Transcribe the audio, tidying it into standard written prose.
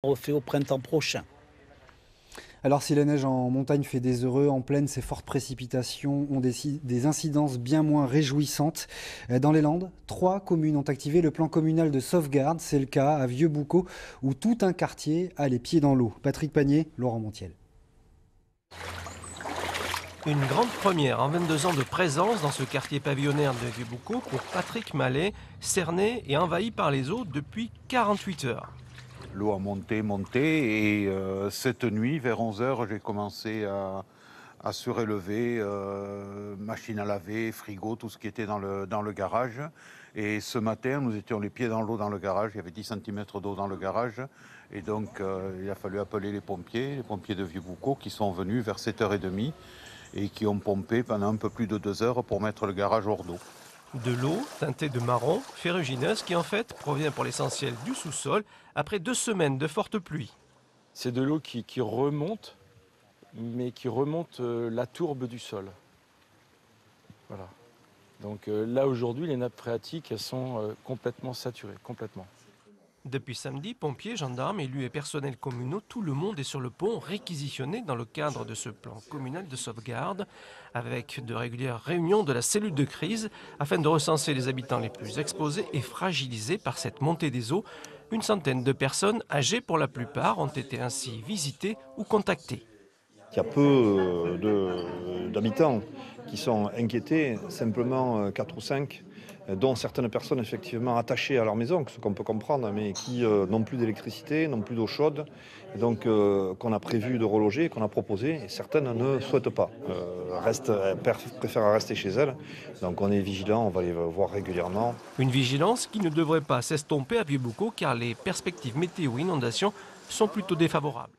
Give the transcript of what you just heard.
On refait au printemps prochain. Alors si la neige en montagne fait des heureux, en plaine, ces fortes précipitations ont des incidences bien moins réjouissantes. Dans les Landes, 3 communes ont activé le plan communal de sauvegarde. C'est le cas à Vieux-Boucau, où tout un quartier a les pieds dans l'eau. Patrick Panier, Laurent Montiel. Une grande première en 22 ans de présence dans ce quartier pavillonnaire de Vieux-Boucau pour Patrick Mallet, cerné et envahi par les eaux depuis 48 heures. L'eau a monté et cette nuit, vers 11 h, j'ai commencé à surélever, machine à laver, frigo, tout ce qui était dans le garage. Et ce matin, nous étions les pieds dans l'eau dans le garage, il y avait 10 cm d'eau dans le garage. Et donc il a fallu appeler les pompiers de Vieux-Boucau qui sont venus vers 7h30 et qui ont pompé pendant un peu plus de 2 heures pour mettre le garage hors d'eau. De l'eau teintée de marron, ferrugineuse, qui en fait provient pour l'essentiel du sous-sol après 2 semaines de fortes pluies. C'est de l'eau qui remonte, mais qui remonte la tourbe du sol. Voilà. Donc là aujourd'hui, les nappes phréatiques elles sont complètement saturées, complètement. Depuis samedi, pompiers, gendarmes, élus et personnels communaux, tout le monde est sur le pont réquisitionné dans le cadre de ce plan communal de sauvegarde, avec de régulières réunions de la cellule de crise afin de recenser les habitants les plus exposés et fragilisés par cette montée des eaux. Une centaine de personnes âgées pour la plupart ont été ainsi visitées ou contactées. Il y a peu d'habitants qui sont inquiétés, simplement 4 ou 5, dont certaines personnes effectivement attachées à leur maison, ce qu'on peut comprendre, mais qui n'ont plus d'électricité, n'ont plus d'eau chaude, et donc qu'on a prévu de reloger, qu'on a proposé, et certaines ne souhaitent pas, préfèrent rester chez elles. Donc on est vigilant, on va les voir régulièrement. Une vigilance qui ne devrait pas s'estomper à Vieux-Boucau car les perspectives météo-inondations sont plutôt défavorables.